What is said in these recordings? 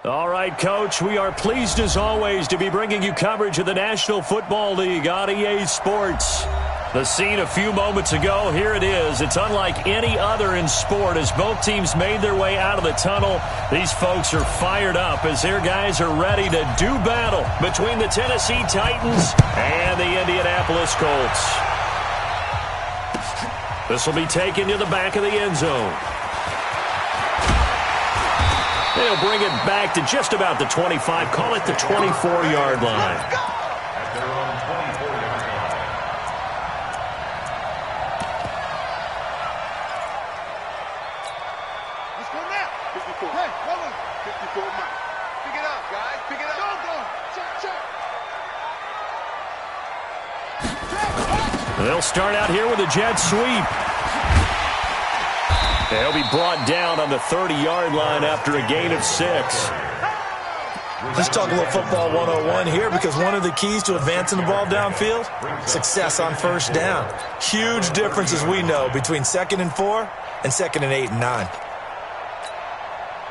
All right, Coach, we are pleased as always to be bringing you coverage of the National Football League on EA Sports. The scene a few moments ago, here it is. It's unlike any other in sport as both teams made their way out of the tunnel. These folks are fired up as their guys are ready to do battle between the Tennessee Titans and the Indianapolis Colts. This will be taken to the back of the end zone. They'll bring it back to just about the 25. Call it the 24-yard line. At their own 24-yard line. Let's go now. 54. Hey, hold on. 54, Mike. Pick it up, guys. Pick it up. Go. Check. They'll start out here with a jet sweep. They'll be brought down on the 30-yard line after a gain of 6. Let's talk a little football 101 here, because one of the keys to advancing the ball downfield, success on first down. Huge difference, as we know, between 2nd and 4 and 2nd and 8 and 9.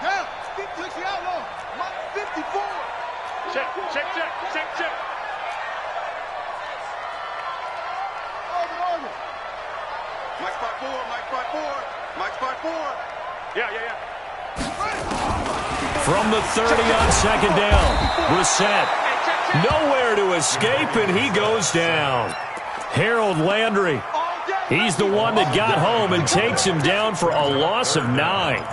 Now, Steve takes the outlaw. Mike 54. Check. Order. Mike spot 4. Mike spot 4. Yeah. From the 30 on 2nd down, Brissett nowhere to escape, and he goes down. Harold Landry, he's the one that got home and takes him down for a loss of 9.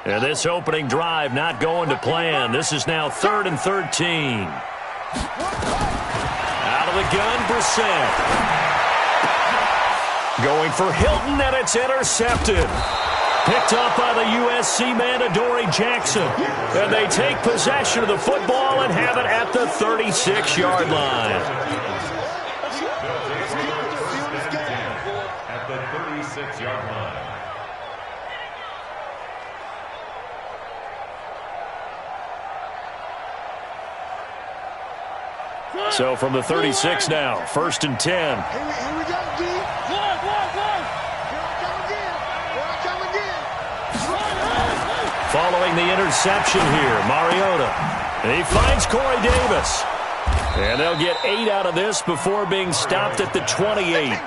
And this opening drive not going to plan. This is now 3rd and 13. Out of the gun, Brissett. Going for Hilton, and it's intercepted. Picked up by the USC man, Adoree Jackson. And they take possession of the football and have it at the 36-yard line. At the 36-yard line. So from the 36 now, 1st and 10. Here we go, D. One. Here I come again. Following the interception here, Mariota. And he finds Corey Davis. And they'll get 8 out of this before being stopped at the 28.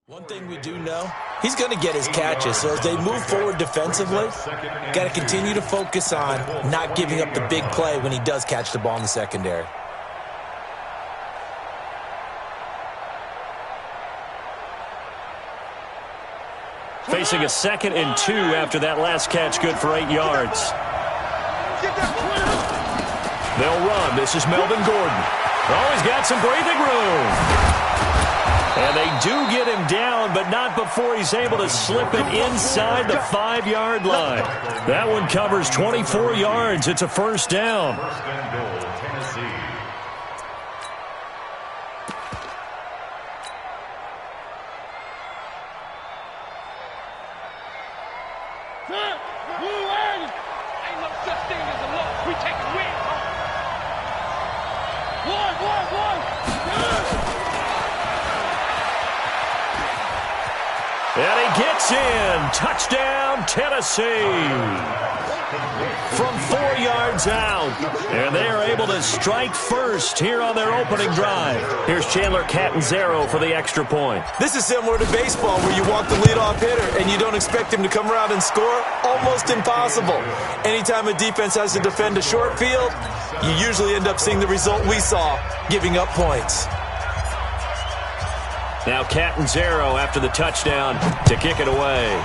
One thing we do know, he's going to get his catches. So as they move forward defensively, got to continue to focus on not giving up the big play when he does catch the ball in the secondary. Facing a 2nd and 2 after that last catch, good for 8 yards. They'll run. This is Melvin Gordon. Oh, he's got some breathing room. And they do get him down, but not before he's able to slip it inside the 5-yard line. That one covers 24 yards. It's a 1st down. 1st and goal, Tennessee. Ain't no such thing as a loss. We take a win. One. And he gets in. Touchdown, Tennessee. From 4 yards out. And they are able to strike first here on their opening drive. Here's Chandler Catanzaro for the extra point. This is similar to baseball where you walk the leadoff hitter and you don't expect him to come around and score. Almost impossible. Anytime a defense has to defend a short field, you usually end up seeing the result we saw, giving up points. Now Catanzaro after the touchdown to kick it away.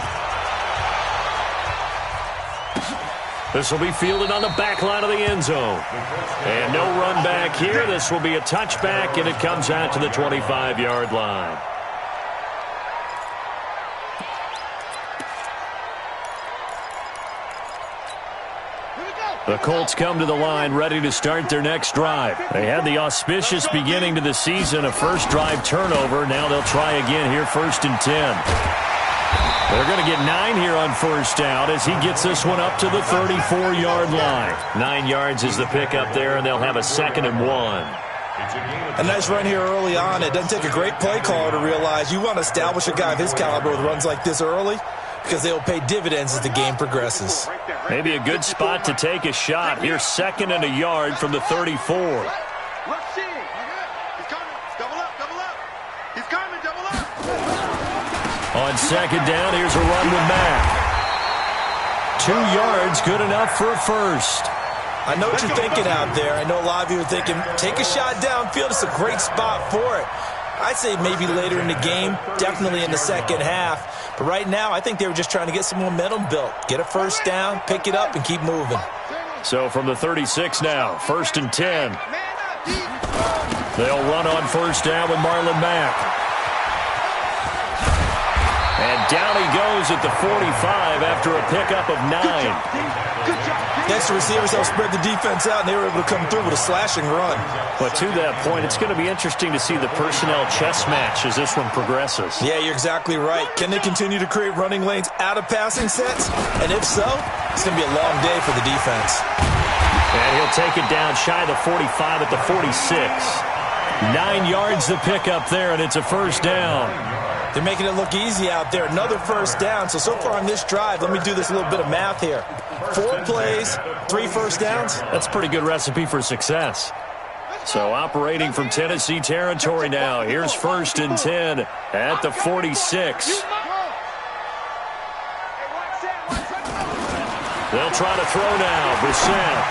This will be fielded on the back line of the end zone. And no run back here. This will be a touchback, and it comes out to the 25-yard line. The Colts come to the line ready to start their next drive. They had the auspicious beginning to the season, a first drive turnover. Now they'll try again here, 1st and 10. They're going to get 9 here on first down as he gets this one up to the 34-yard line. 9 yards is the pickup there, and they'll have a 2nd and 1. A nice run here early on. It doesn't take a great play caller to realize you want to establish a guy of his caliber with runs like this early because they'll pay dividends as the game progresses. Maybe a good spot to take a shot. Here's 2nd and a yard from the 34. On 2nd down, here's a run with Mack. 2 yards, good enough for a first. I know what you're thinking out there. I know a lot of you are thinking, take a shot downfield. It's a great spot for it. I'd say maybe later in the game, definitely in the second half. But right now, I think they were just trying to get some momentum built. Get a first down, pick it up, and keep moving. So from the 36 now, 1st and 10. They'll run on first down with Marlon Mack. And down he goes at the 45 after a pickup of 9. Next, the receivers helped spread the defense out, and they were able to come through with a slashing run. But to that point, it's going to be interesting to see the personnel chess match as this one progresses. Yeah, you're exactly right. Can they continue to create running lanes out of passing sets? And if so, it's going to be a long day for the defense. And he'll take it down shy of the 45 at the 46. 9 yards the pickup there, and it's a first down. They're making it look easy out there. Another first down. So far on this drive, let me do this little bit of math here. 4 plays, 3 first downs. That's a pretty good recipe for success. So operating from Tennessee territory now. Here's 1st and 10 at the 46. They'll try to throw now. Brissett.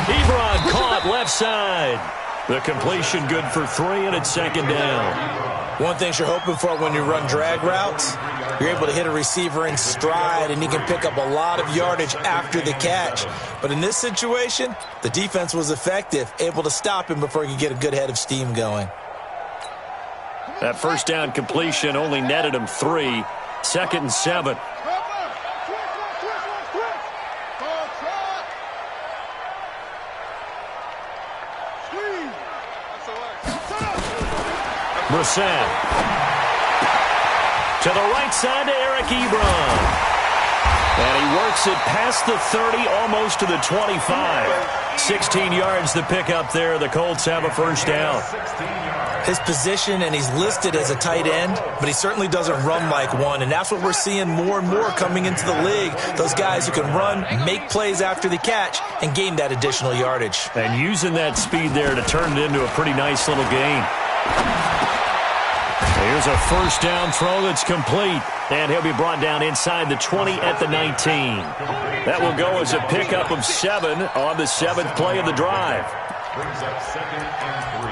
Ebron caught left side. The completion good for 3, and it's 2nd down. One thing you're hoping for when you run drag routes, you're able to hit a receiver in stride, and he can pick up a lot of yardage after the catch. But in this situation, the defense was effective, able to stop him before he could get a good head of steam going. That first down completion only netted him 3. 2nd and 7. Brissett. To the right side to Eric Ebron. And he works it past the 30, almost to the 25. 16 yards the pickup there. The Colts have a first down. His position, and he's listed as a tight end, but he certainly doesn't run like one, and that's what we're seeing more and more coming into the league. Those guys who can run, make plays after the catch, and gain that additional yardage. And using that speed there to turn it into a pretty nice little gain. Here's a first down throw that's complete. And he'll be brought down inside the 20 at the 19. That will go as a pickup of 7 on the 7th play of the drive. Brings up 2nd and 3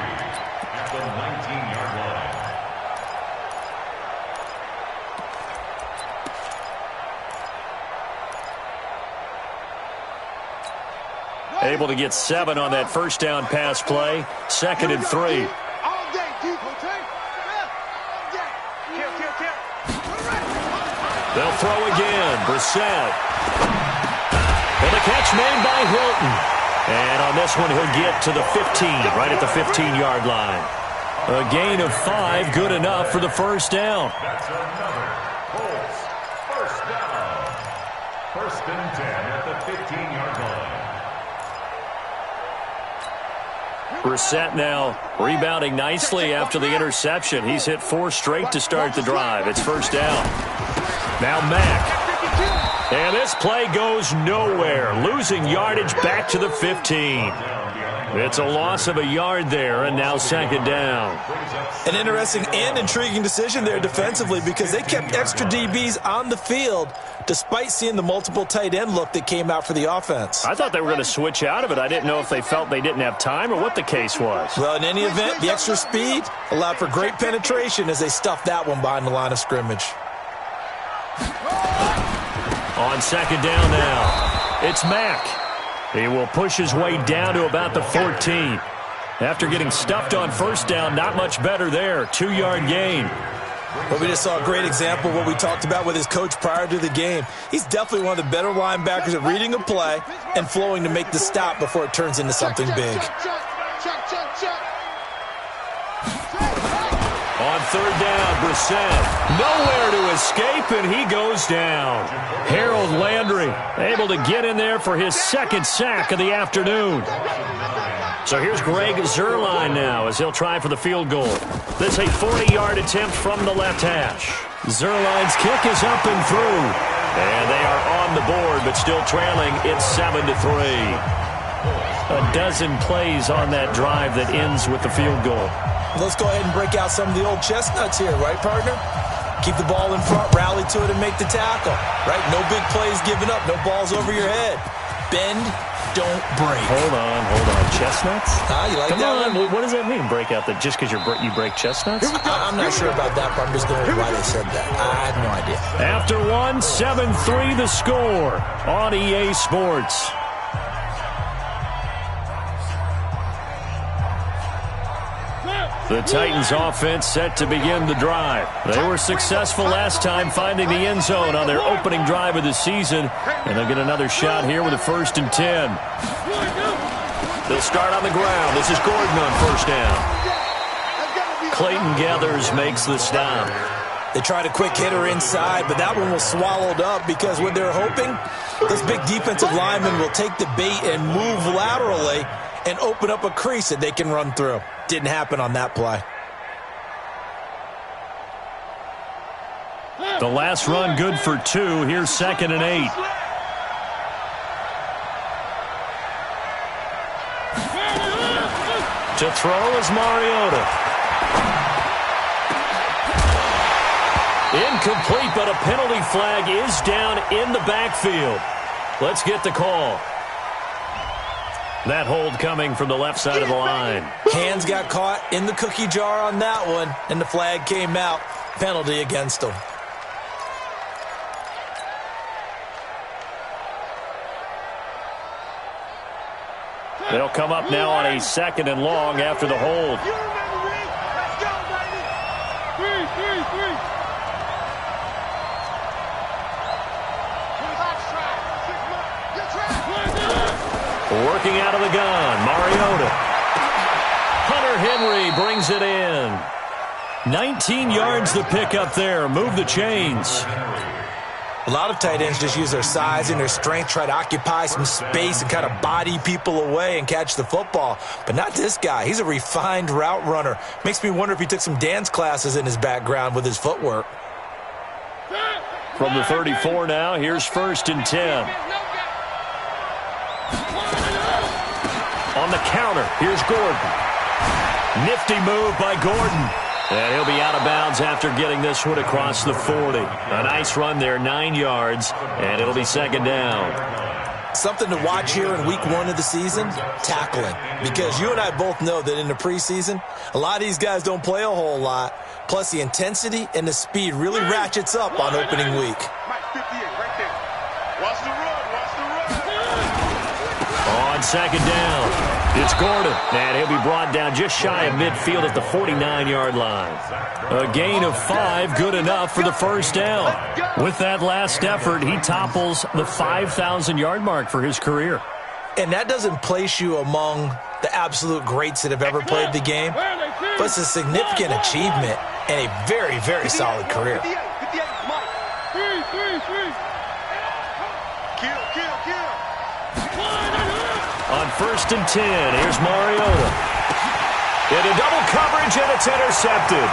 at the 19-yard line. Able to get 7 on that first down pass play. 2nd and 3. They'll throw again. Brissett. And the catch made by Hilton. And on this one, he'll get to the 15, right at the 15-yard line. A gain of 5, good enough for the first down. That's another Colts first down. 1st and 10 at the 15-yard line. Brissett now rebounding nicely after the interception. He's hit 4 straight to start the drive. It's first down. Now Mack. And this play goes nowhere. Losing yardage back to the 15. It's a loss of a yard there, and now second down. An interesting and intriguing decision there defensively because they kept extra DBs on the field despite seeing the multiple tight end look that came out for the offense. I thought they were going to switch out of it. I didn't know if they felt they didn't have time or what the case was. Well, in any event, the extra speed allowed for great penetration as they stuffed that one behind the line of scrimmage. On second down now, it's Mack. He will push his way down to about the 14. After getting stuffed on first down, not much better there. 2-yard gain. Well, we just saw a great example of what we talked about with his coach prior to the game. He's definitely one of the better linebackers at reading a play and flowing to make the stop before it turns into something big. On third down, Brissett. Nowhere to escape, and he goes down. Harold Landry able to get in there for his second sack of the afternoon. So here's Greg Zuerlein now as he'll try for the field goal. This is a 40-yard attempt from the left hash. Zuerlein's kick is up and through. And they are on the board, but still trailing. It's 7-3. A dozen plays on that drive that ends with the field goal. Let's go ahead and break out some of the old chestnuts here, right, partner? Keep the ball in front, rally to it, and make the tackle, right? No big plays given up, no balls over your head. Bend, don't break. Hold on. Chestnuts? You like Come that on. one? What does that mean, break out? That just because you break chestnuts? I'm not sure about that, but I'm just going with why they said that. I have no idea. After 7-3 the score on EA Sports. The Titans offense set to begin the drive. They were successful last time finding the end zone on their opening drive of the season. And they'll get another shot here with a 1st and 10. They'll start on the ground. This is Gordon on first down. Clayton Gathers makes the stop. They tried a quick hitter inside, but that one was swallowed up because what they're hoping, this big defensive lineman will take the bait and move laterally and open up a crease that they can run through. Didn't happen on that play. The last run good for 2. Here's 2nd and 8. To throw is Mariota. Incomplete, but a penalty flag is down in the backfield. Let's get the call. That hold coming from the left side of the line. Hands got caught in the cookie jar on that one, and the flag came out. Penalty against them. They'll come up now on a 2nd and long after the hold. Working out of the gun, Mariota. Hunter Henry brings it in. 19 yards to pick up there. Move the chains. A lot of tight ends just use their size and their strength, try to occupy some space and kind of body people away and catch the football. But not this guy. He's a refined route runner. Makes me wonder if he took some dance classes in his background with his footwork. From the 34 now, here's 1st and 10. On the counter, here's Gordon. Nifty move by Gordon. And he'll be out of bounds after getting this one across the 40. A nice run there, 9 yards, and it'll be 2nd down. Something to watch here in week 1 of the season, tackling. Because you and I both know that in the preseason, a lot of these guys don't play a whole lot. Plus the intensity and the speed really ratchets up on opening week. On 2nd down, it's Gordon, and he'll be brought down just shy of midfield at the 49-yard line. A gain of 5, good enough for the 1st down. With that last effort, he topples the 5,000-yard mark for his career. And that doesn't place you among the absolute greats that have ever played the game, but it's a significant achievement and a very, very solid career. On 1st and 10, here's Mariota. Into double coverage, and it's intercepted.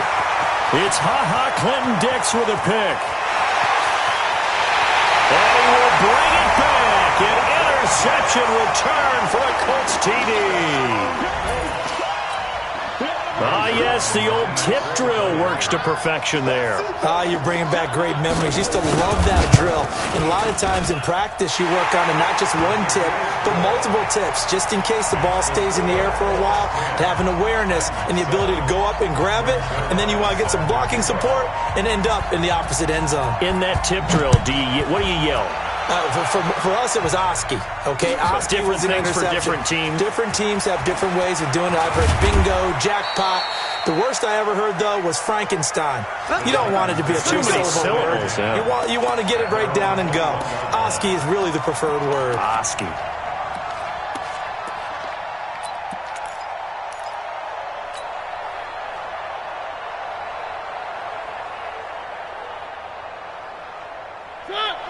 It's Ha-Ha Clinton-Dix with a pick. And he will bring it back. An interception return for a Colts TD. Ah, yes, the old tip drill works to perfection there. You're bringing back great memories. Used to love that drill. And a lot of times in practice, you work on not just one tip, but multiple tips, just in case the ball stays in the air for a while, to have an awareness and the ability to go up and grab it, and then you want to get some blocking support and end up in the opposite end zone. In that tip drill, what do you yell? For us, it was Oski, okay? Oski different was an things for interception. different teams. Different teams have different ways of doing it. I've heard bingo, jackpot. The worst I ever heard, though, was Frankenstein. You don't want it to be a two-syllable word. Yeah. You want to get it right down and go. Oski is really the preferred word. Oski.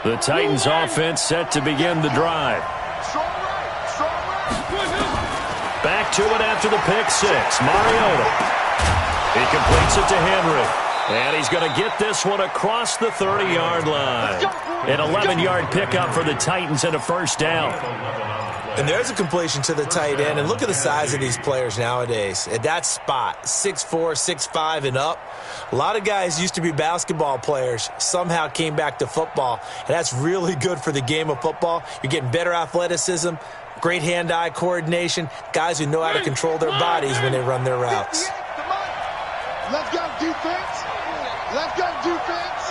The Titans offense set to begin the drive. Back to it after the pick six. Mariota. He completes it to Henry. And he's going to get this one across the 30-yard line. An 11-yard pickup for the Titans and a first down. And there's a completion to the tight end. And look at the size of these players nowadays. At that spot, 6'4", 6'5", and up. A lot of guys used to be basketball players, somehow came back to football. And that's really good for the game of football. You're getting better athleticism, great hand-eye coordination, guys who know how to control their bodies when they run their routes. Let's go, defense. Let's go, defense.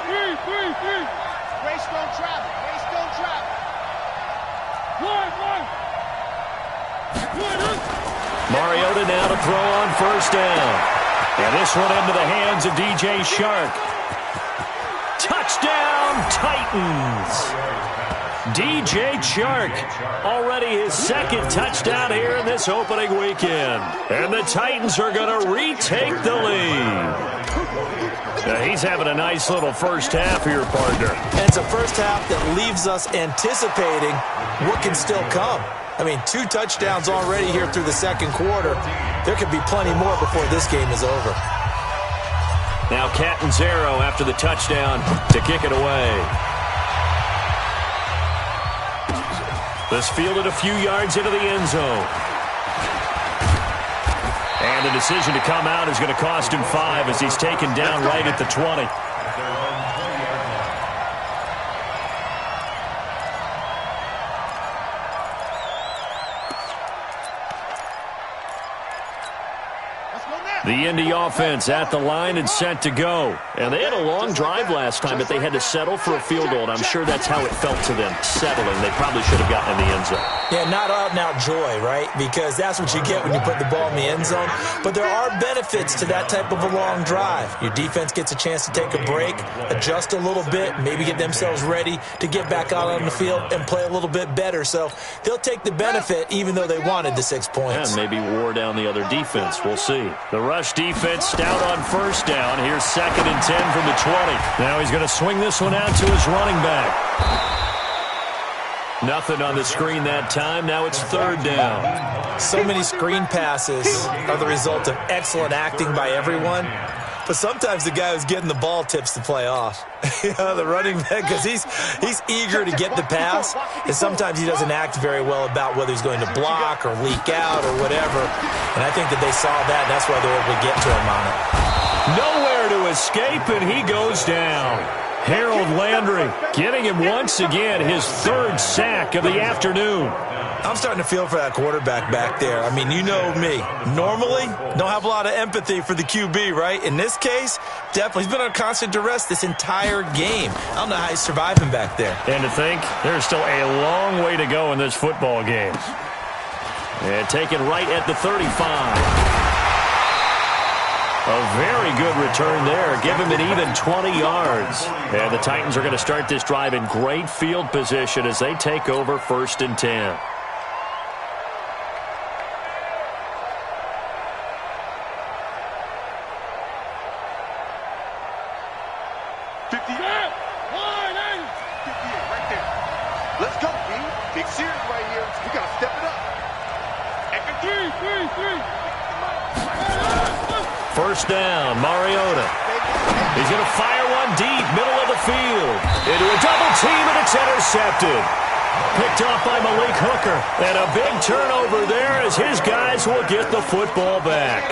Race don't travel. Race don't travel. Mariota now to throw on first down. And this one into the hands of DJ Shark. Touchdown, Titans. DJ Chark, already his second touchdown here in this opening weekend. And the Titans are going to retake the lead. He's having a nice little first half here, partner. And it's a first half that leaves us anticipating what can still come. I mean, 2 touchdowns already here through the second quarter. There could be plenty more before this game is over. Now Catanzaro after the touchdown to kick it away. This fielded a few yards into the end zone. And the decision to come out is going to cost him 5 as he's taken down right at the 20. The Indy offense at the line and set to go. And they had a long drive last time, but they had to settle for a field goal. And I'm sure that's how it felt to them, settling. They probably should have gotten in the end zone. Yeah, not out-and-out joy, right? Because that's what you get when you put the ball in the end zone. But there are benefits to that type of a long drive. Your defense gets a chance to take a break, adjust a little bit, maybe get themselves ready to get back out on the field and play a little bit better. So they'll take the benefit even though they wanted the 6 points. And maybe wore down the other defense. We'll see. The rush defense stout on first down. Here's 2nd and 10 from the 20. Now he's going to swing this one out to his running back. Nothing on the screen that time. Now it's 3rd down. So many screen passes are the result of excellent acting by everyone. But sometimes the guy who's getting the ball tips the play off. The running back, because he's eager to get the pass, and sometimes he doesn't act very well about whether he's going to block or leak out or whatever. And I think that they saw that, and that's why they were able to get to him on it. Nowhere to escape, and he goes down. Harold Landry getting him once again his 3rd sack of the afternoon. I'm starting to feel for that quarterback back there. I mean, you know me. Normally, don't have a lot of empathy for the QB, right? In this case, definitely. He's been on constant duress this entire game. I don't know how he's surviving back there. And to think, there's still a long way to go in this football game. And taken right at the 35. A very good return there. Give him an even 20 yards. And the Titans are going to start this drive in great field position as they take over 1st and 10. Let's go, B. Big series right here. We got to step it up. Three. first down. Mariota. He's going to fire one deep, middle of the field. Into a double team, and it's intercepted. Picked off by Malik Hooker. And a big turnover there as his guys will get the football back.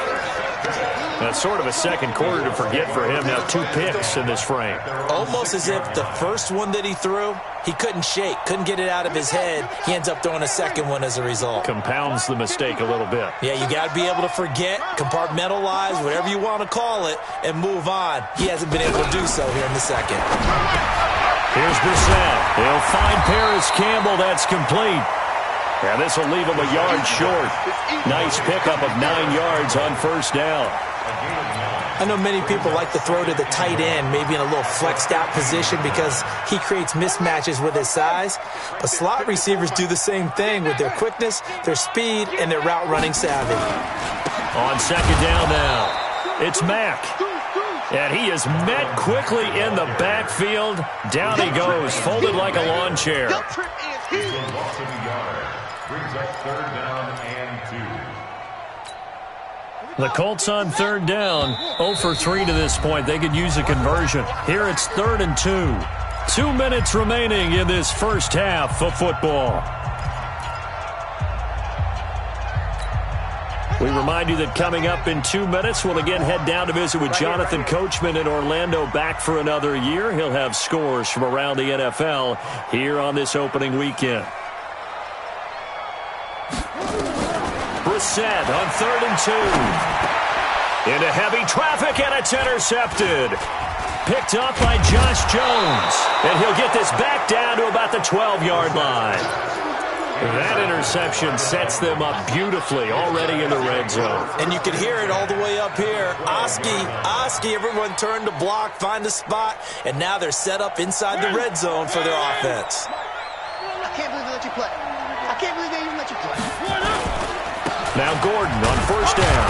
That's sort of a second quarter to forget for him. Now 2 picks in this frame. Almost as if the first one that he threw, he couldn't shake, couldn't get it out of his head. He ends up throwing a second one as a result. Compounds the mistake a little bit. Yeah, you got to be able to forget, compartmentalize, whatever you want to call it, and move on. He hasn't been able to do so here in the second. Here's Brissett. He'll find Paris Campbell. That's complete. And this will leave him a yard short. Nice pickup of 9 yards on first down. I know many people like to throw to the tight end, maybe in a little flexed out position because he creates mismatches with his size. But slot receivers do the same thing with their quickness, their speed, and their route running savvy. On second down now, it's Mack. And he is met quickly in the backfield. Down he goes, folded like a lawn chair. Brings up third down and 2. The Colts on third down, 0 for 3 to this point. They could use a conversion. Here it's 3rd and 2. 2 minutes remaining in this first half of football. We remind you that coming up in 2 minutes, we'll again head down to visit with Jonathan Coachman in Orlando, back for another year. He'll have scores from around the NFL here on this opening weekend. Brissett on 3rd and 2. Into heavy traffic, and it's intercepted. Picked up by Josh Jones. And he'll get this back down to about the 12-yard line. That interception sets them up beautifully already in the red zone. And you can hear it all the way up here. Oski, everyone turned to block, find a spot, and now they're set up inside the red zone for their offense. I can't believe they let you play. I can't believe they even let you play. Now Gordon on first down.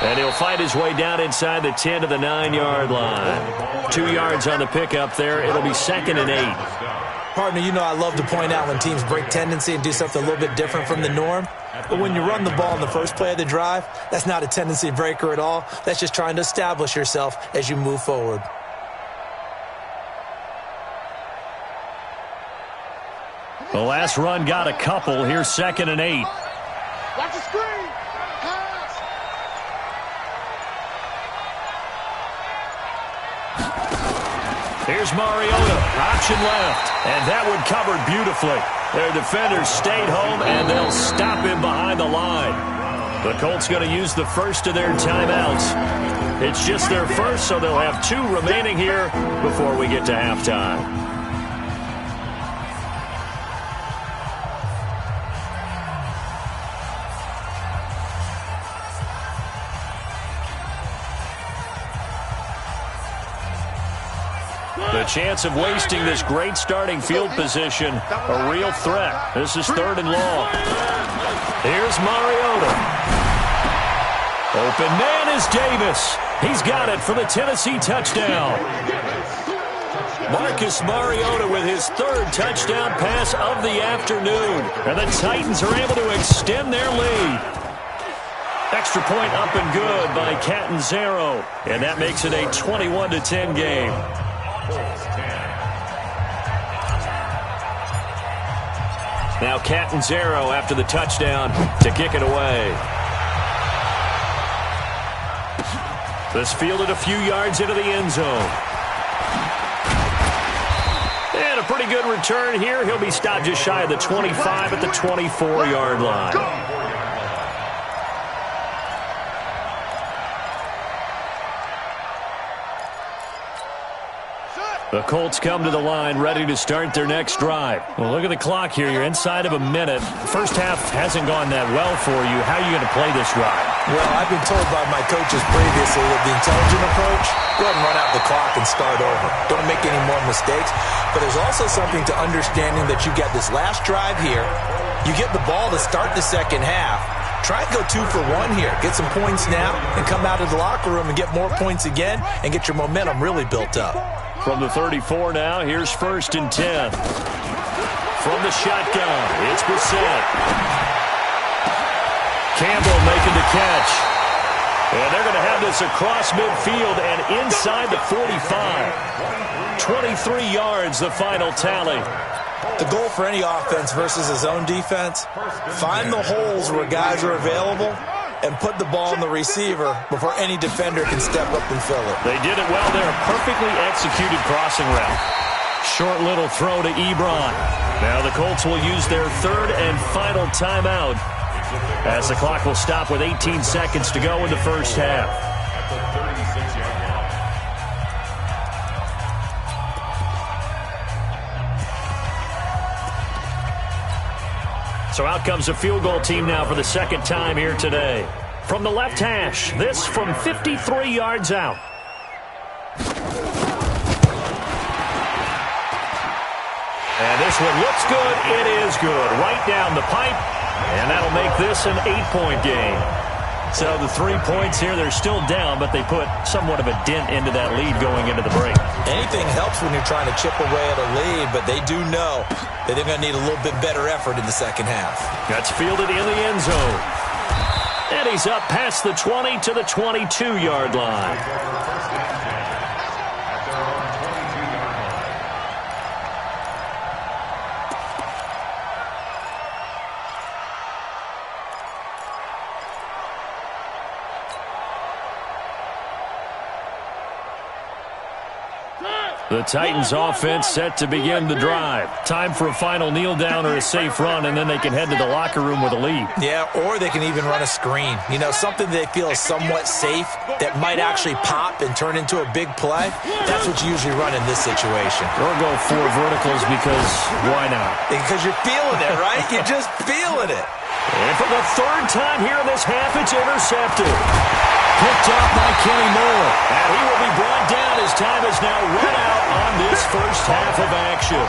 And he'll fight his way down inside the 10 to the 9-yard line. 2 yards on the pickup there. It'll be 2nd and 8. Partner, you know I love to point out when teams break tendency and do something a little bit different from the norm. But when you run the ball in the first play of the drive, that's not a tendency breaker at all. That's just trying to establish yourself as you move forward. The last run got a couple. Here's 2nd and 8. Watch the screen. Pass. Here's Mariota. Option left. And that one covered beautifully. Their defenders stayed home, and they'll stop him behind the line. The Colts going to use the first of their timeouts. It's just their first, so they'll have 2 remaining here before we get to halftime. The chance of wasting this great starting field position, a real threat. This is 3rd and long. Here's Mariota. Open man is Davis. He's got it for the Tennessee touchdown. Marcus Mariota with his 3rd touchdown pass of the afternoon. And the Titans are able to extend their lead. Extra point up and good by Catanzaro. And that makes it a 21-10 game. Now Catanzaro after the touchdown to kick it away. This fielded a few yards into the end zone. And a pretty good return here. He'll be stopped just shy of the 25 at the 24-yard line. The Colts come to the line ready to start their next drive. Well, look at the clock here. You're inside of a minute. First half hasn't gone that well for you. How are you going to play this drive? Well, I've been told by my coaches previously that the intelligent approach, go ahead and run out the clock and start over. Don't make any more mistakes. But there's also something to understanding that you got this last drive here. You get the ball to start the second half. Try and go 2 for 1 here. Get some points now and come out of the locker room and get more points again and get your momentum really built up. From the 34 now, here's 1st and 10. From the shotgun, it's Brissett. Campbell making the catch. And they're going to have this across midfield and inside the 45. 23 yards, the final tally. The goal for any offense versus his own defense, find the holes where guys are available and put the ball in the receiver before any defender can step up and fill it. They did it well there. A perfectly executed crossing route. Short little throw to Ebron. Now the Colts will use their third and final timeout as the clock will stop with 18 seconds to go in the first half. So out comes a field goal team now for the second time here today. From the left hash, this from 53 yards out. And this one looks good. It is good. Right down the pipe. And that'll make this an 8-point game. So the 3 points here, they're still down, but they put somewhat of a dent into that lead going into the break. Anything helps when you're trying to chip away at a lead, but they do know that they're going to need a little bit better effort in the second half. That's fielded in the end zone. And he's up past the 20 to the 22-yard line. The Titans offense set to begin the drive. Time for a final kneel down or a safe run, and then they can head to the locker room with a lead. Yeah, or they can even run a screen. You know, something they feel is somewhat safe that might actually pop and turn into a big play. That's what you usually run in this situation. Or go 4 verticals because why not? Because you're feeling it, right? You're just feeling it. And for the third time here in this half, it's intercepted. Picked up by Kenny Moore. And he will be brought down as time is now run out on this first half of action.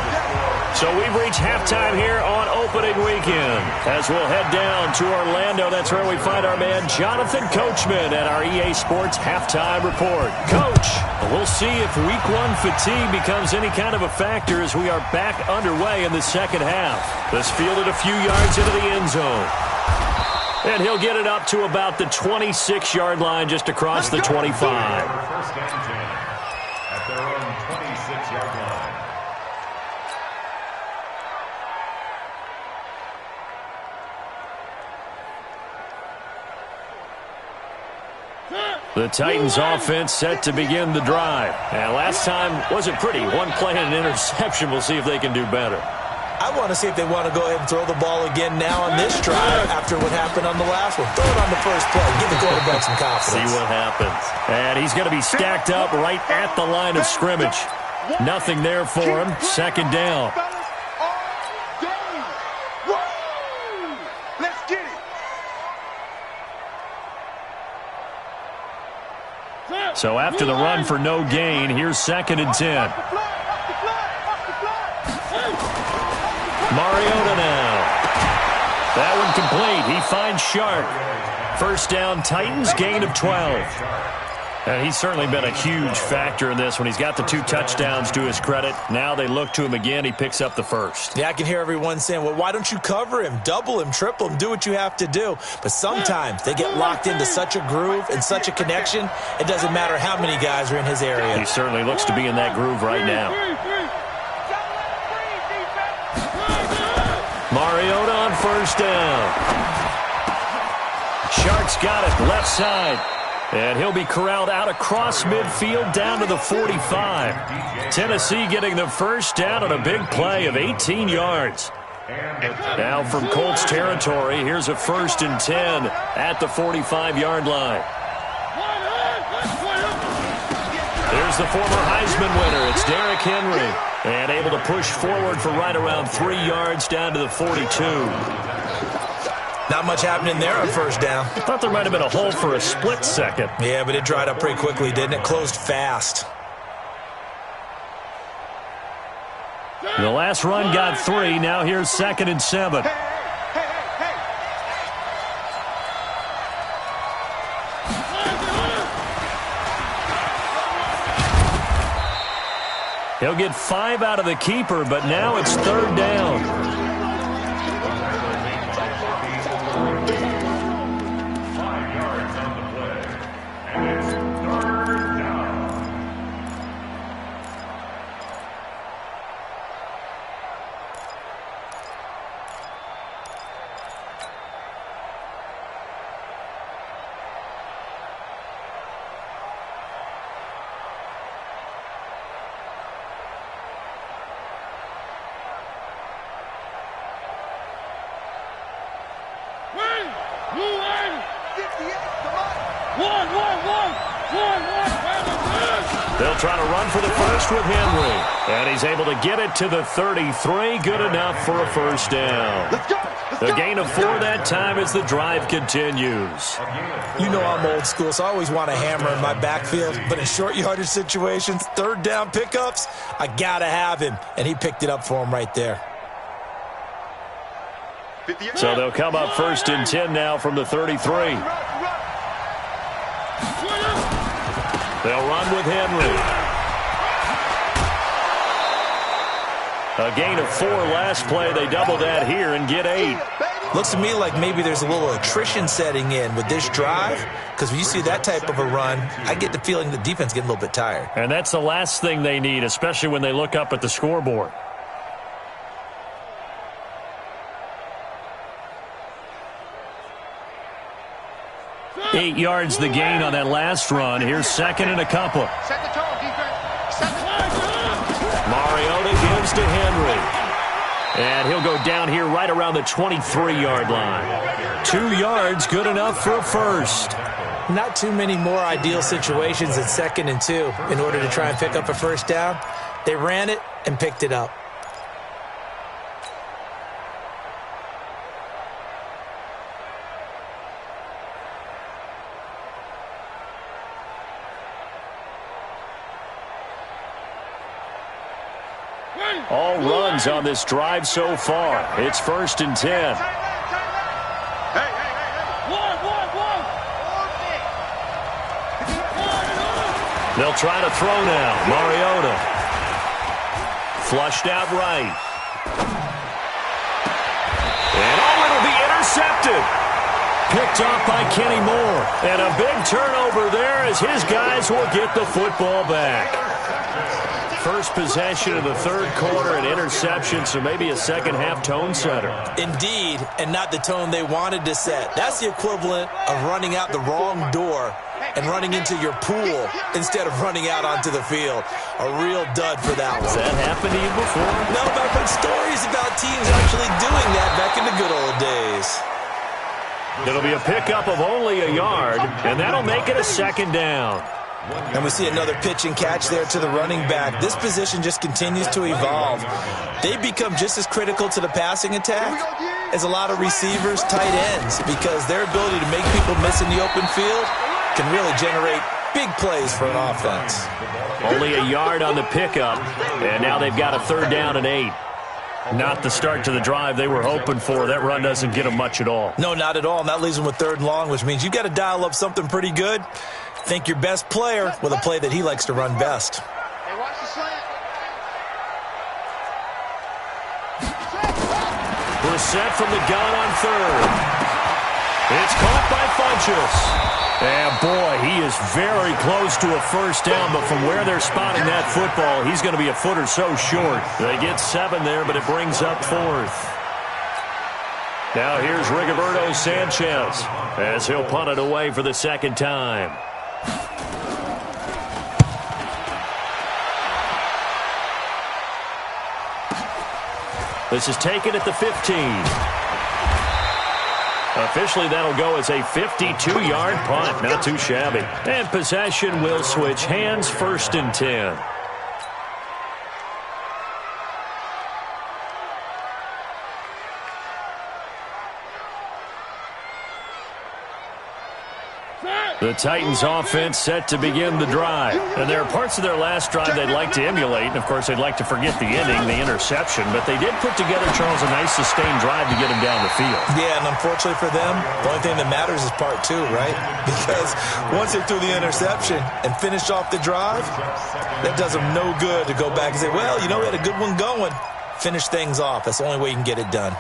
So we've reached halftime here on opening weekend. As we'll head down to Orlando, that's where we find our man Jonathan Coachman at our EA Sports Halftime Report. Coach, we'll see if week 1 fatigue becomes any kind of a factor as we are back underway in the second half. This fielded a few yards into the end zone. And he'll get it up to about the 26-yard line just across the 25. First and 10 at their own 26-yard line. The Titans offense set to begin the drive. And last time wasn't pretty. One play and an interception. We'll see if they can do better. I want to see if they want to go ahead and throw the ball again now on this drive after what happened on the last one. Throw it on the first play. Give the quarterback some confidence. See what happens. And he's going to be stacked up right at the line of scrimmage. Nothing there for him. Second down. Let's get it. So after the run for no gain, here's second and 10. Mariota now. That one complete. He finds Sharp. First down, Titans, gain of 12. And he's certainly been a huge factor in this when he's got the 2 touchdowns to his credit. Now they look to him again. He picks up the first. Yeah, I can hear everyone saying, well, why don't you cover him, double him, triple him, do what you have to do. But sometimes they get locked into such a groove and such a connection, it doesn't matter how many guys are in his area. He certainly looks to be in that groove right now. Mariota on first down. Shark's got it left side. And he'll be corralled out across midfield down to the 45. Tennessee getting the first down on a big play of 18 yards. Now from Colts territory, here's a 1st and 10 at the 45-yard line. There's the former Heisman winner. It's Derrick Henry. And able to push forward for right around 3 yards down to the 42. Not much happening there on first down. I thought there might have been a hole for a split second. Yeah, but it dried up pretty quickly, didn't it? Closed fast. The last run got 3. Now here's 2nd and 7. He'll get 5 out of the keeper, but now it's 3rd down. They'll try to run for the first with Henry. And he's able to get it to the 33. Good enough for a first down. A gain of 4 that time as the drive continues. You know I'm old school, so I always want a hammer in my backfield. But in short yardage situations, third down pickups, I got to have him. And he picked it up for him right there. So they'll come up first and 10 now from the 33. They'll run with Henry. A gain of 4 last play. They double that here and get 8. Looks to me like maybe there's a little attrition setting in with this drive, because when you see that type of a run, I get the feeling the defense getting a little bit tired. And that's the last thing they need, especially when they look up at the scoreboard. Eight yards the gain on that last run. Here's second and a couple. Set the tone, defense. Set the tone. Mariota gives to Henry. And he'll go down here right around the 23-yard line. 2 yards, good enough for a first. Not too many more ideal situations at 2nd and 2 in order to try and pick up a first down. They ran it and picked it up. All runs on this drive so far. It's first and 10. They'll try to throw now. Mariota. Flushed out right. And it'll be intercepted. Picked off by Kenny Moore. And a big turnover there as his guys will get the football back. First possession of the third quarter, an interception, so maybe a second-half tone setter. Indeed, and not the tone they wanted to set. That's the equivalent of running out the wrong door and running into your pool instead of running out onto the field. A real dud for that one. Has that happened to you before? No, but I've heard stories about teams actually doing that back in the good old days. It'll be a pickup of only a yard, and that'll make it a second down. And we see another pitch and catch there to the running back. This position just continues to evolve. They become just as critical to the passing attack as a lot of receivers, tight ends, because their ability to make people miss in the open field can really generate big plays for an offense. Only a yard on the pickup, and now they've got a third down and 8. Not the start to the drive they were hoping for. That run doesn't get them much at all. No, not at all, and that leaves them with third and long, which means you've got to dial up something pretty good. Think your best player with a play that he likes to run best. Hey, watch the slant. Brissett from the gun on third. It's caught by Funchess. And boy, he is very close to a first down, but from where they're spotting that football, he's going to be a foot or so short. They get 7 there, but it brings up 4th. Now here's Rigoberto Sanchez as he'll punt it away for the second time. This is taken at the 15. Officially, that'll go as a 52-yard punt. Not too shabby. And possession will switch hands, first and 10. The Titans offense set to begin the drive. And there are parts of their last drive they'd like to emulate. And, of course, they'd like to forget the ending, the interception. But they did put together, Charles, a nice sustained drive to get them down the field. Yeah, and unfortunately for them, the only thing that matters is part 2, right? Because once they threw the interception and finished off the drive, that does them no good to go back and say, well, you know, we had a good one going. Finish things off. That's the only way you can get it done.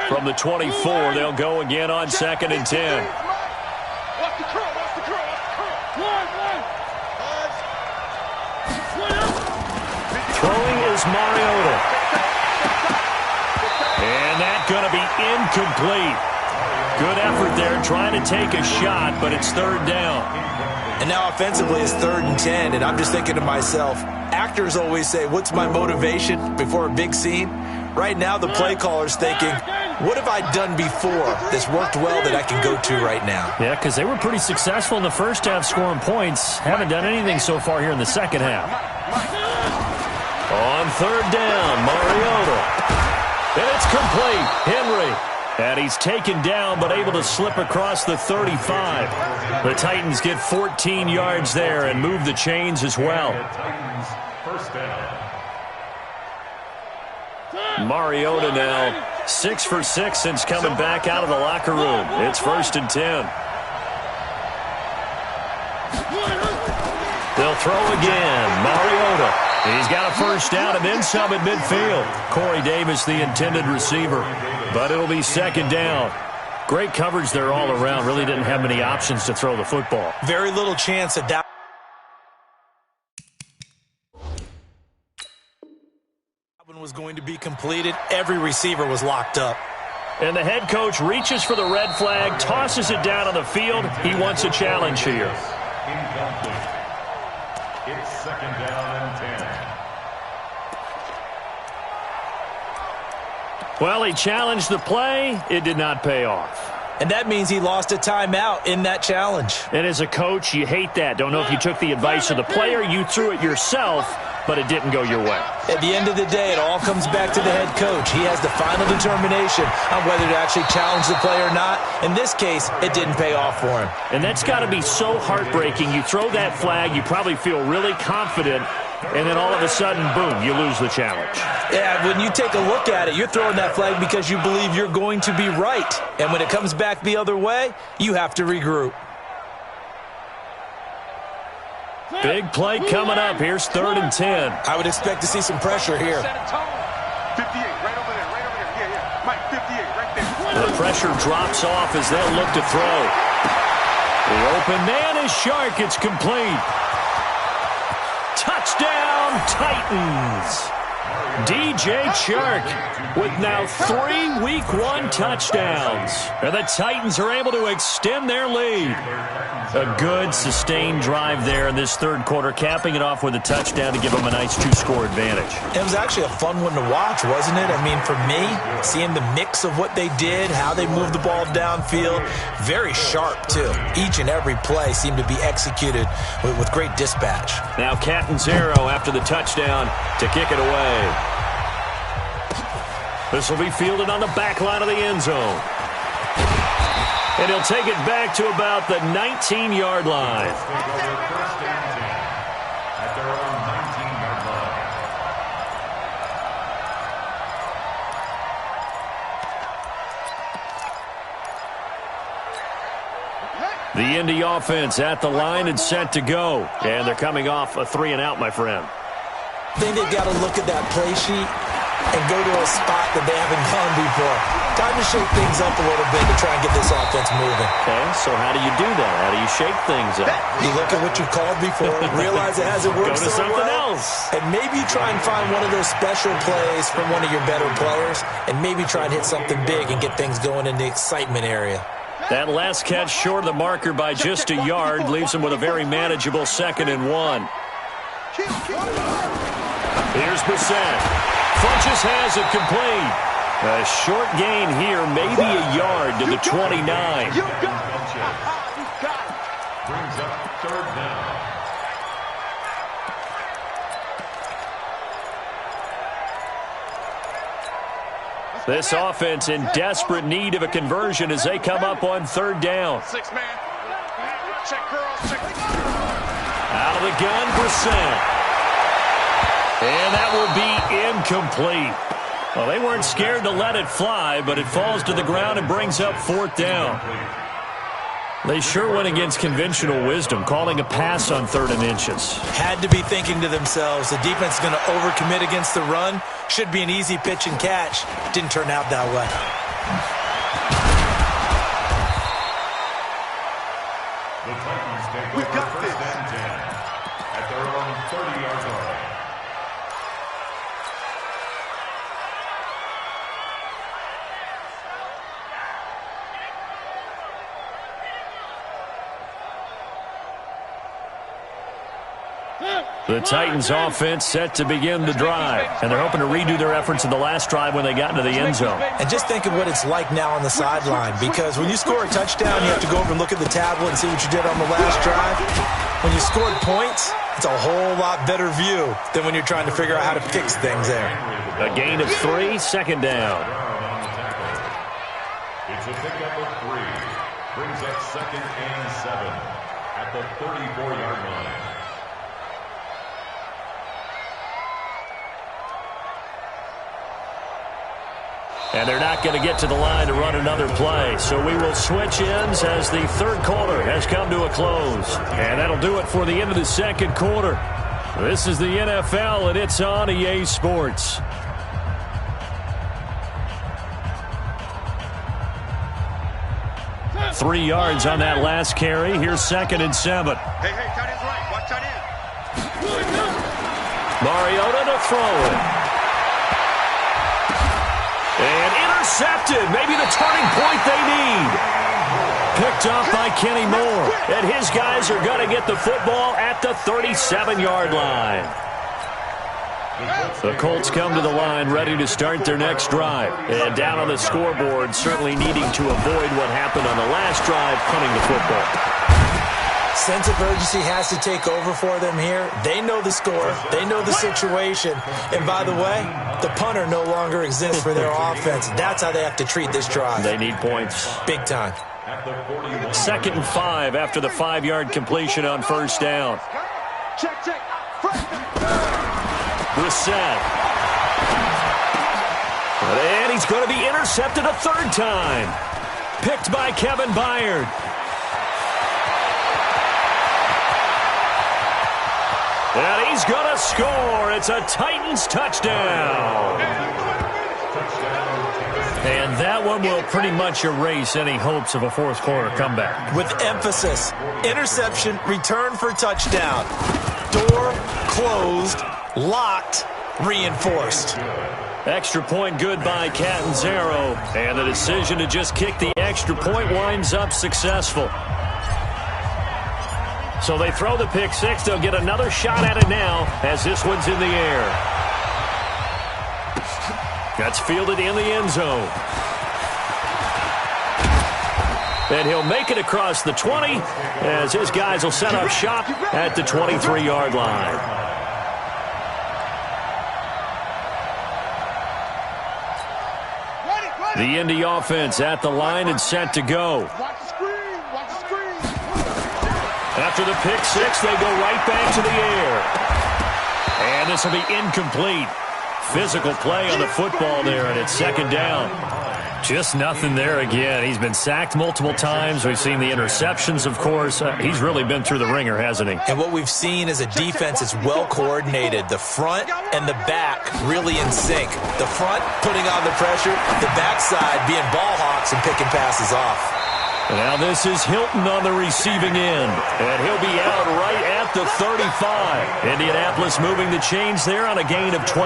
From the 24, they'll go again on second and 10. Throwing is Mariota. And that's going to be incomplete. Good effort there trying to take a shot, but it's third down. And now offensively it's 3rd and 10, and I'm just thinking to myself, actors always say, what's my motivation before a big scene? Right now, the play caller's thinking, what have I done before that's worked well that I can go to right now? Yeah, because they were pretty successful in the first half scoring points. Haven't done anything so far here in the second half. On third down, Mariota. And it's complete. Henry. And he's taken down but able to slip across the 35. The Titans get 14 yards there and move the chains as well. First down. Mariota now 6 for 6 since coming back out of the locker room. It's 1st and 10. They'll throw again. Mariota. He's got a first down and then some at midfield. Corey Davis, the intended receiver. But it'll be 2nd down. Great coverage there all around. Really didn't have many options to throw the football. Very little chance at that one was going to be completed. Every receiver was locked up. And the head coach reaches for the red flag, tosses it down on the field. He wants a challenge here. Incomplete. It's 2nd down and 10. Well, he challenged the play. It did not pay off. And that means he lost a timeout in that challenge. And as a coach, you hate that. Don't know if you took the advice of the player, you threw it yourself, but it didn't go your way. At the end of the day, it all comes back to the head coach. He has the final determination on whether to actually challenge the play or not. In this case, it didn't pay off for him. And that's got to be so heartbreaking. You throw that flag, you probably feel really confident, and then all of a sudden, boom, you lose the challenge. Yeah, when you take a look at it, you're throwing that flag because you believe you're going to be right. And when it comes back the other way, you have to regroup. Big play coming up. Here's 3rd and 10. I would expect to see some pressure here. 58, right over there, right over there. Yeah. Mike, 58, right there. The pressure drops off as they'll look to throw. The open man is Shark. It's complete. Touchdown, Titans. DJ Chark with now 3 Week 1 touchdowns. And the Titans are able to extend their lead. A good, sustained drive there in this 3rd quarter, capping it off with a touchdown to give them a nice 2-score advantage. It was actually a fun one to watch, wasn't it? I mean, for me, seeing the mix of what they did, how they moved the ball downfield, very sharp, too. Each and every play seemed to be executed with great dispatch. Now Catanzaro after the touchdown to kick it away. This will be fielded on the back line of the end zone. And he'll take it back to about the 19-yard line. First and 10 at their own 19-yard line. The Indy offense at the line and set to go. And they're coming off a 3-and-out, my friend. I think they've got to look at that play sheet and go to a spot that they haven't gone before. Time to shake things up a little bit to try and get this offense moving. Okay, so how do you do that? How do you shake things up? You look at what you called before, realize it hasn't worked Go to so something well, else. and maybe try and find one of those special plays from one of your better players, and maybe try and hit something big and get things going in the excitement area. That last catch short of the marker by just a yard leaves him with a very manageable 2nd and 1. Here's Brissett. Funches has it complete. A short gain here, maybe a yard to the 29. You got it. You got it. Brings up 3rd down. This offense in desperate need of a conversion as they come up on 3rd down. 6 man. Check girls. Check. Out of the gun, Brissett. And that will be incomplete. Well, they weren't scared to let it fly, but it falls to the ground and brings up 4th down. They sure went against conventional wisdom, calling a pass on 3rd and inches. Had to be thinking to themselves, the defense is going to overcommit against the run. Should be an easy pitch and catch. Didn't turn out that way. The Titans take over 1st and 10 at their own 30-yard line. The Titans offense set to begin the drive, and they're hoping to redo their efforts in the last drive when they got into the end zone. And just think of what it's like now on the sideline, because when you score a touchdown, you have to go over and look at the tablet and see what you did on the last drive. When you scored points, it's a whole lot better view than when you're trying to figure out how to fix things there. A gain of 3, second down. It's a pickup of 3. Brings up 2nd and 7 at the 34-yard line. And they're not going to get to the line to run another play. So we will switch ends as the third quarter has come to a close. And that'll do it for the end of the second quarter. This is the NFL, and it's on EA Sports. Three yards on that last carry. Here's 2nd and 7. Hey, tight end's right. Watch tight end. Mariota to throw it. And intercepted. Maybe the turning point they need. Picked off by Kenny Moore. And his guys are going to get the football at the 37-yard line. The Colts come to the line ready to start their next drive. And down on the scoreboard, certainly needing to avoid what happened on the last drive, punting the football. Sense of urgency has to take over for them here. They know the score. They know the situation. And by the way, the punter no longer exists for their offense. That's how they have to treat this drive. They need points. Big time. 2nd and 5 after the 5-yard completion on first down. Check. Brissett. And he's going to be intercepted a third time. Picked by Kevin Byard. And he's going to score. It's a Titans touchdown. And that one will pretty much erase any hopes of a fourth quarter comeback. With emphasis, interception, return for touchdown. Door closed, locked, reinforced. Extra point good by Catanzaro. And the decision to just kick the extra point winds up successful. So they throw the pick six. They'll get another shot at it now as this one's in the air. That's fielded in the end zone. And he'll make it across the 20 as his guys will set up shop at the 23-yard line. The Indy offense at the line and set to go. After the pick six, they go right back to the air. And this will be incomplete. Physical play on the football there, and it's 2nd down. Just nothing there again. He's been sacked multiple times. We've seen the interceptions, of course. He's really been through the ringer, hasn't he? And what we've seen is a defense that's well coordinated. The front and the back really in sync. The front putting on the pressure, the backside being ball hawks and picking passes off. Now this is Hilton on the receiving end, and he'll be out right at the 35. Indianapolis moving the chains there on a gain of 12.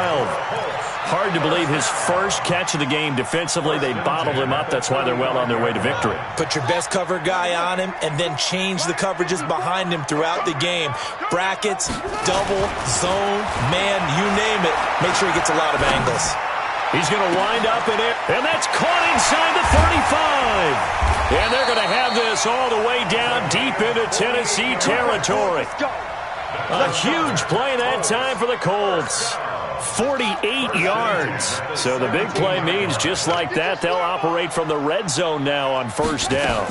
Hard to believe his first catch of the game defensively. They bottled him up. That's why they're well on their way to victory. Put your best cover guy on him and then change the coverages behind him throughout the game. Brackets, double, zone, man, you name it. Make sure he gets a lot of angles. He's going to wind up in it, and that's caught inside the 35. And they're going to have this all the way down deep into Tennessee territory. A huge play that time for the Colts. 48 yards. So the big play means just like that, they'll operate from the red zone now on first down.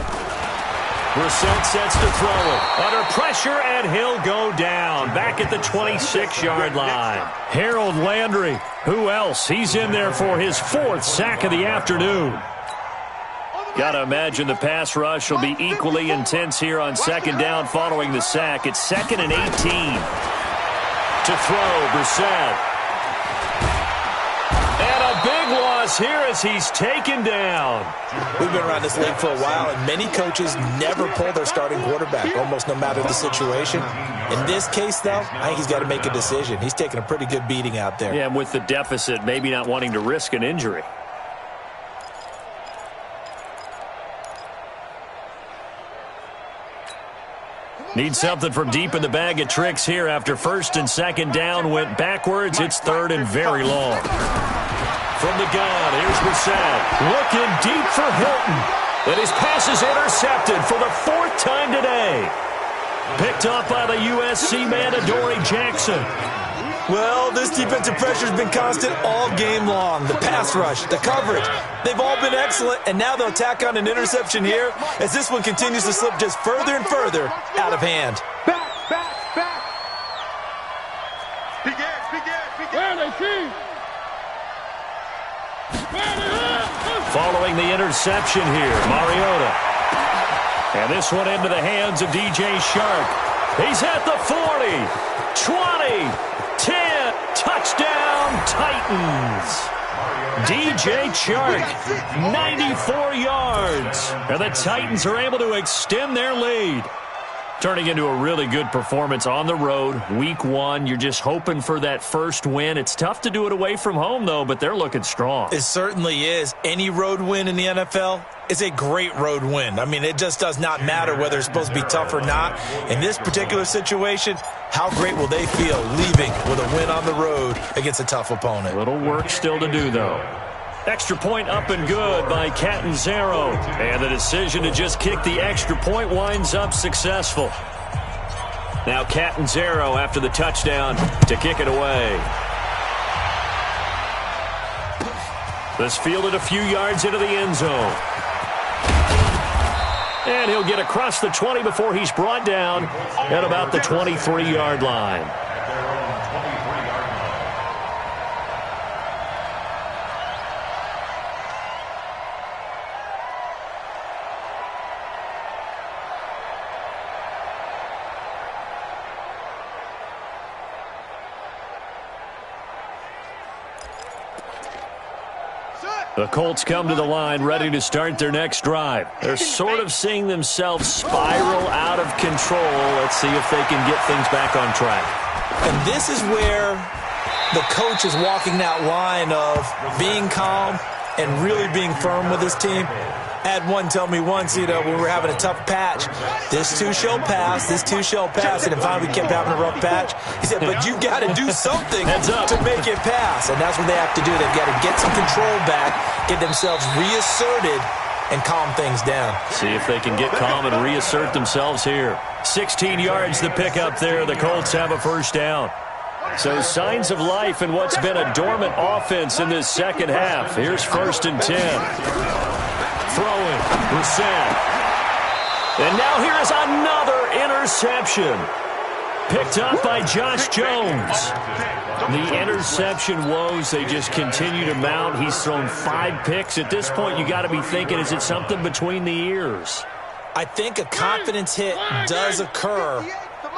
Brissett sets to throw it. Under pressure, and he'll go down. Back at the 26-yard line. Harold Landry. Who else? He's in there for his 4th sack of the afternoon. Got to imagine the pass rush will be equally intense here on 2nd down following the sack. It's 2nd and 18. To throw, Brissett. And a big loss here as he's taken down. We've been around this league for a while, and many coaches never pull their starting quarterback, almost no matter the situation. In this case, though, I think he's got to make a decision. He's taking a pretty good beating out there. Yeah, and with the deficit, maybe not wanting to risk an injury. Need something from deep in the bag of tricks here after first and second down went backwards. It's third and very long. From the gun, here's Brissett. Looking deep for Hilton. And his pass is intercepted for the fourth time today. Picked off by the USC man, Adoree Jackson. Well, this defensive pressure has been constant all game long. The pass rush, the coverage, they've all been excellent, and now they'll tack on an interception here as this one continues to slip just further and further out of hand. Back. Where they see? Following the interception here, Mariota. And this one into the hands of DJ Shark. He's at the 40, 20, 10, touchdown Titans. DJ Chark, 94 yards. And the Titans are able to extend their lead. Turning into a really good performance on the road. Week 1, you're just hoping for that first win. It's tough to do it away from home, though, but they're looking strong. It certainly is. Any road win in the NFL is a great road win. I mean, it just does not matter whether it's supposed to be tough or not. In this particular situation, how great will they feel leaving with a win on the road against a tough opponent? A little work still to do, though. Extra point up and good by Catanzaro. And the decision to just kick the extra point winds up successful. Now Catanzaro after the touchdown to kick it away. This fielded a few yards into the end zone. And he'll get across the 20 before he's brought down at about the 23-yard line. The Colts come to the line ready to start their next drive. They're sort of seeing themselves spiral out of control. Let's see if they can get things back on track. And this is where the coach is walking that line of being calm and really being firm with his team. I had one tell me once, when we were having a tough patch, this too shall pass, this too shall pass, and then finally we kept having a rough patch. He said, but you got to do something to make it pass, and that's what they have to do. They've got to get some control back, get themselves reasserted, and calm things down. See if they can get calm and reassert themselves here. 16 yards the pickup there. The Colts have a first down. So signs of life in what's been a dormant offense in this second half. Here's first and 10. Throwing, Brissett. And now here is another interception. Picked up by Josh Jones. The interception woes, they just continue to mount. He's thrown 5 picks. At this point, you got to be thinking, is it something between the ears? I think a confidence hit does occur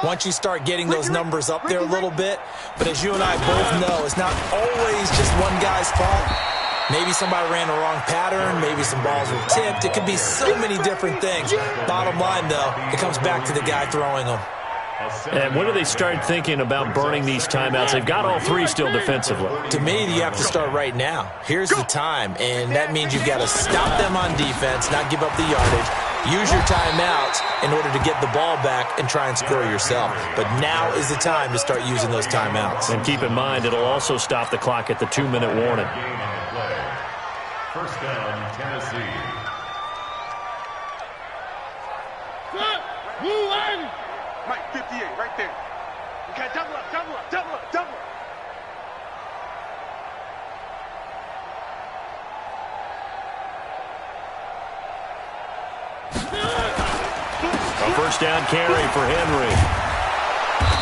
once you start getting those numbers up there a little bit. But as you and I both know, it's not always just one guy's fault. Maybe somebody ran the wrong pattern. Maybe some balls were tipped. It could be so many different things. Bottom line, though, it comes back to the guy throwing them. And when do they start thinking about burning these timeouts? They've got all 3 still defensively. To me, you have to start right now. Here's the time, and that means you've got to stop them on defense, not give up the yardage. Use your timeouts in order to get the ball back and try and score yourself. But now is the time to start using those timeouts. And keep in mind, it'll also stop the clock at the 2-minute warning. First down, Tennessee. Mike, 58, right there. You got double up. A first down carry for Henry.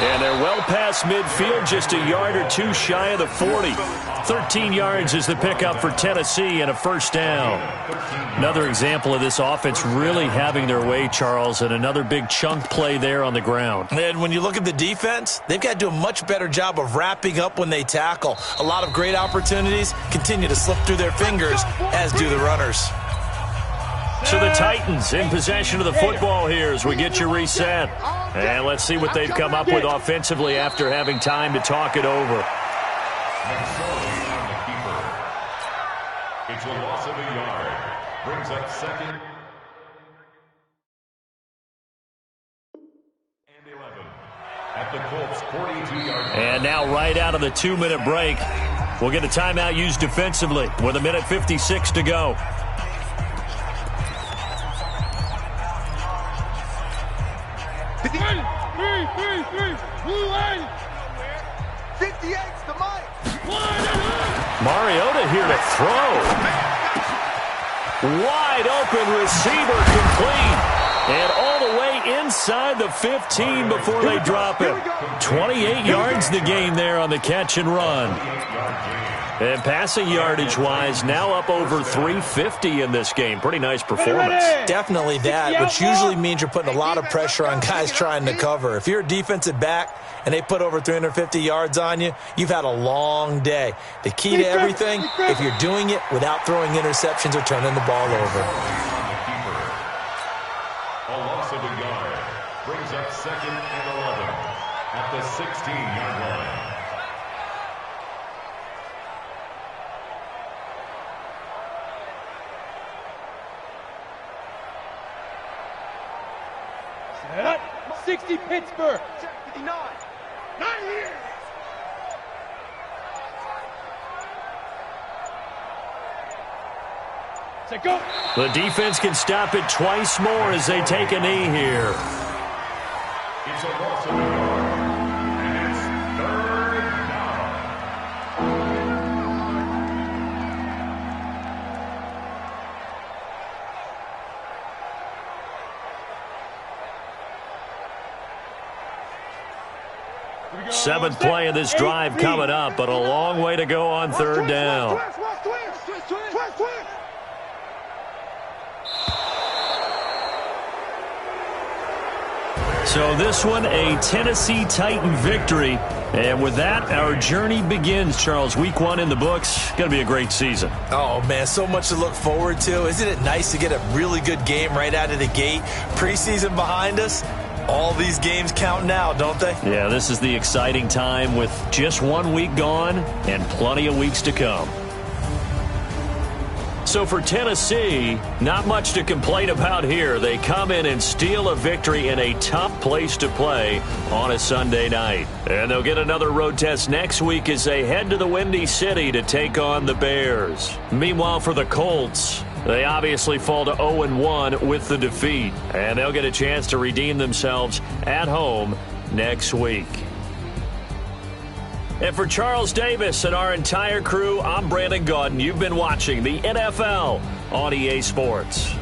And they're well past midfield, just a yard or 2 shy of the 40. 13 yards is the pickup for Tennessee and a first down. Another example of this offense really having their way, Charles, and another big chunk play there on the ground. And when you look at the defense, they've got to do a much better job of wrapping up when they tackle. A lot of great opportunities continue to slip through their fingers, as do the runners. So the Titans in possession of the football here as we get you reset. And let's see what they've come up with offensively after having time to talk it over. It's a loss of a yard. Brings up second. At the Colts 42-yard line. And now right out of the 2-minute break, we'll get a timeout used defensively with 1:56 to go. Blue line. 58's the mic. Mariota here to throw. Wide open receiver complete. And all the way inside the 15 before they drop it. 28 yards the game there on the catch and run. And passing yardage-wise, now up over 350 in this game. Pretty nice performance. Definitely that, which usually means you're putting a lot of pressure on guys trying to cover. If you're a defensive back and they put over 350 yards on you, you've had a long day. The key to everything, if you're doing it without throwing interceptions or turning the ball over. A loss of a yard brings up 2nd and 11 at the 16-yard line. Set up. 60 Pittsburgh. 59. Not here. Set go. The defense can stop it twice more as they take a knee here. It's a loss of a yard. And it's 3rd down. Seventh play of this drive coming up, but a long way to go on 3rd down. So this one, a Tennessee Titan victory. And with that, our journey begins, Charles. Week 1 in the books. Going to be a great season. Oh, man, so much to look forward to. Isn't it nice to get a really good game right out of the gate? Preseason behind us. All these games count now, don't they? Yeah, this is the exciting time with just 1 week gone and plenty of weeks to come. So for Tennessee, not much to complain about here. They come in and steal a victory in a tough place to play on a Sunday night. And they'll get another road test next week as they head to the Windy City to take on the Bears. Meanwhile, for the Colts, they obviously fall to 0-1 with the defeat. And they'll get a chance to redeem themselves at home next week. And for Charles Davis and our entire crew, I'm Brandon Gaudin. You've been watching the NFL on EA Sports.